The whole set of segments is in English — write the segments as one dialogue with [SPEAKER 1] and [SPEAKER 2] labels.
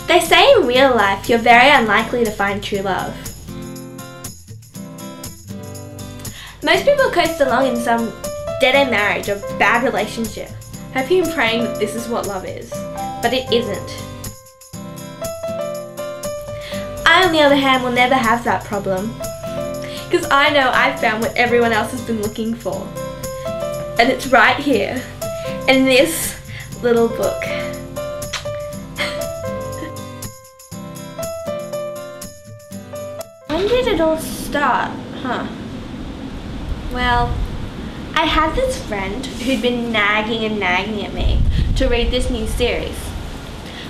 [SPEAKER 1] They say in real life you're very unlikely to find true love. Most people coast along in some dead-end marriage or bad relationship, hoping and praying that this is what love is, but it isn't. I, on the other hand, will never have that problem, because I know I've found what everyone else has been looking for, and it's right here, in this little book. When did it all start, huh? Well, I had this friend who'd been nagging at me to read this new series.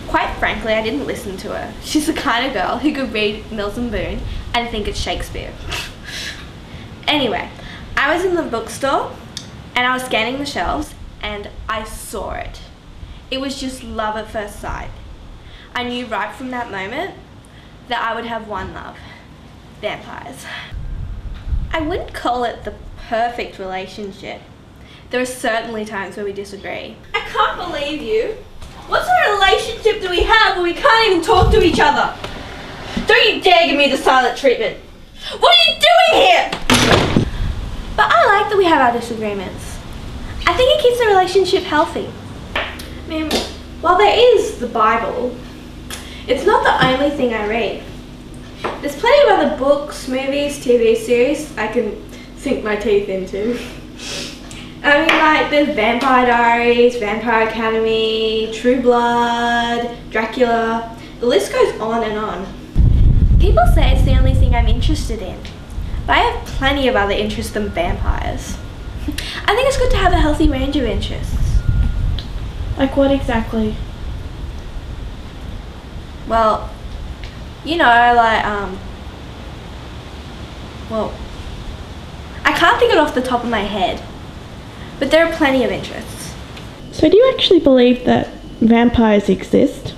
[SPEAKER 1] Quite frankly, I didn't listen to her. She's the kind of girl who could read Mills and Boon and think it's Shakespeare. Anyway, I was in the bookstore and I was scanning the shelves and I saw it. It was just love at first sight. I knew right from that moment that I would have one love: vampires. I wouldn't call it the perfect relationship. There are certainly times where we disagree. I can't believe you. What sort of relationship do we have where we can't even talk to each other? Don't you dare give me the silent treatment. What are you doing here? But I like that we have our disagreements. I think it keeps the relationship healthy. I mean, while there is the Bible, it's not the only thing I read. There's plenty of other books, movies, TV series I can sink my teeth into. I mean, like, there's Vampire Diaries, Vampire Academy, True Blood, Dracula. The list goes on and on. People say it's the only thing I'm interested in, but I have plenty of other interests than vampires. I think it's good to have a healthy range of interests.
[SPEAKER 2] Like what exactly?
[SPEAKER 1] Well, you know, like, well, I can't think of it off the top of my head, but there are plenty of interests.
[SPEAKER 2] So do you actually believe that vampires exist?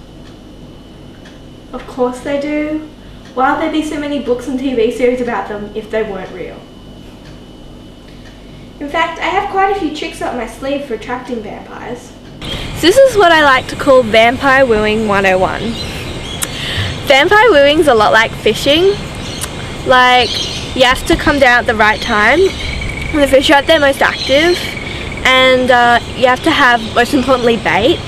[SPEAKER 1] Of course they do. Why would there be so many books and TV series about them if they weren't real? In fact, I have quite a few tricks up my sleeve for attracting vampires. So this is what I like to call Vampire Wooing 101. Vampire wooing's a lot like fishing. Like, you have to come down at the right time when the fish are at their most active, and you have to have, most importantly, bait.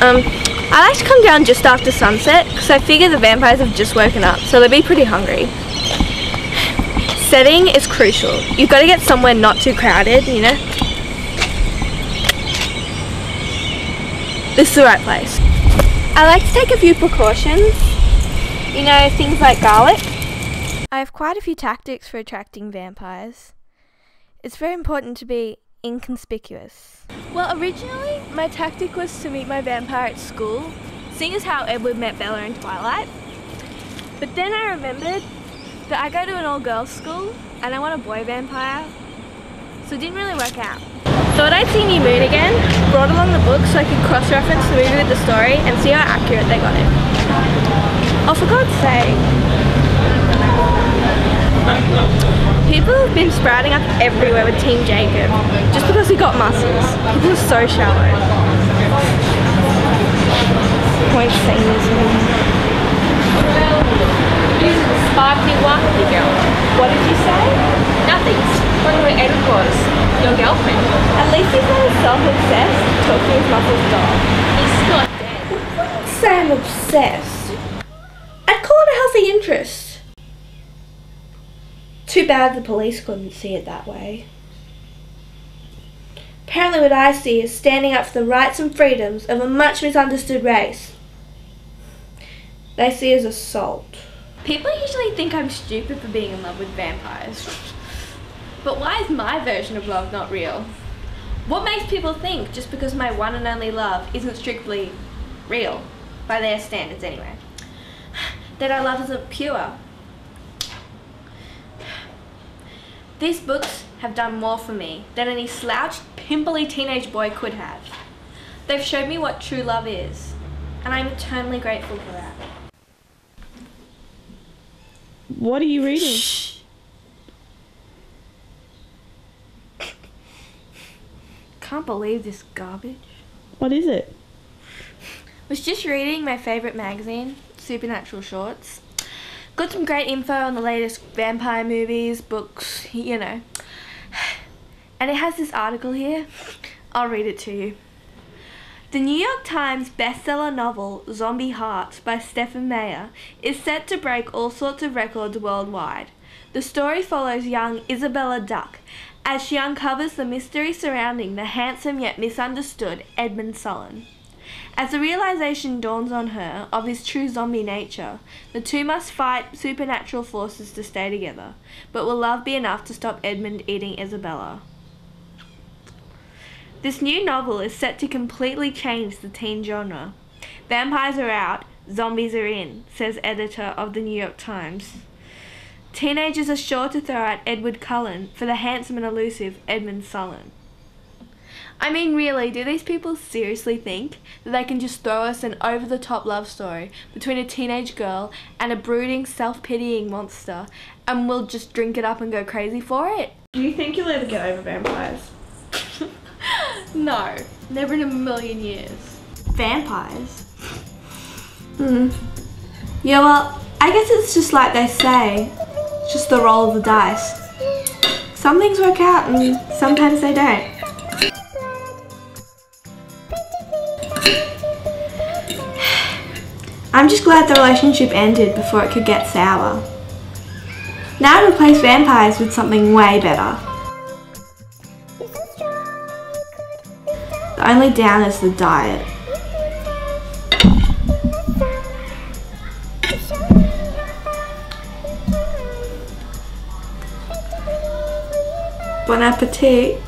[SPEAKER 1] I like to come down just after sunset because I figure the vampires have just woken up, so they'll be pretty hungry. Setting is crucial. You've got to get somewhere not too crowded, you know. This is the right place. I like to take a few precautions, you know, things like garlic. I have quite a few tactics for attracting vampires. It's very important to be inconspicuous. Well, originally my tactic was to meet my vampire at school, seeing as how Edward met Bella in Twilight. But then I remembered that I go to an all-girls school and I want a boy vampire, so it didn't really work out. Thought I'd see New Moon again, brought along the book so I could cross-reference the movie with the story and see how accurate they got it. Oh, for God's sake. People have been sprouting up everywhere with Team Jacob, just because he got muscles. People are so shallow. Point saying this one.
[SPEAKER 3] Sparkling water girl.
[SPEAKER 1] What did you say?
[SPEAKER 3] Nothing. Wondering where Erin was. Your girlfriend.
[SPEAKER 1] At least he's not self-obsessed, talking his muscles dog.
[SPEAKER 3] He's not dead.
[SPEAKER 1] I wouldn't say I'm obsessed. I'd call it a healthy interest. Too bad the police couldn't see it that way. Apparently what I see is standing up for the rights and freedoms of a much misunderstood race. They see as assault. People usually think I'm stupid for being in love with vampires. But why is my version of love not real? What makes people think just because my one and only love isn't strictly real, by their standards anyway, that our love isn't pure? These books have done more for me than any slouched, pimply teenage boy could have. They've showed me what true love is, and I'm eternally grateful for that.
[SPEAKER 2] What are you reading?
[SPEAKER 1] Shh. Can't believe this garbage.
[SPEAKER 2] What is it?
[SPEAKER 1] Was just reading my favourite magazine, Supernatural Shorts. Got some great info on the latest vampire movies, books, you know. And it has this article here. I'll read it to you. The New York Times bestseller novel Zombie Hearts by Stephen Meyer is set to break all sorts of records worldwide. The story follows young Isabella Duck as she uncovers the mystery surrounding the handsome yet misunderstood Edmund Sullen. As the realization dawns on her of his true zombie nature, the two must fight supernatural forces to stay together. But will love be enough to stop Edmund eating Isabella? This new novel is set to completely change the teen genre. Vampires are out, zombies are in, says editor of the New York Times. Teenagers are sure to throw out Edward Cullen for the handsome and elusive Edmund Sullen. I mean, really, do these people seriously think that they can just throw us an over-the-top love story between a teenage girl and a brooding, self-pitying monster, and we'll just drink it up and go crazy for it?
[SPEAKER 2] Do you think you'll ever get over vampires?
[SPEAKER 1] No, never in a million years. Vampires? Yeah, well, I guess it's just like they say. It's just the roll of the dice. Some things work out and sometimes they don't. I'm just glad the relationship ended before it could get sour. Now I'd replace vampires with something way better. The only down is the diet. Bon appetit.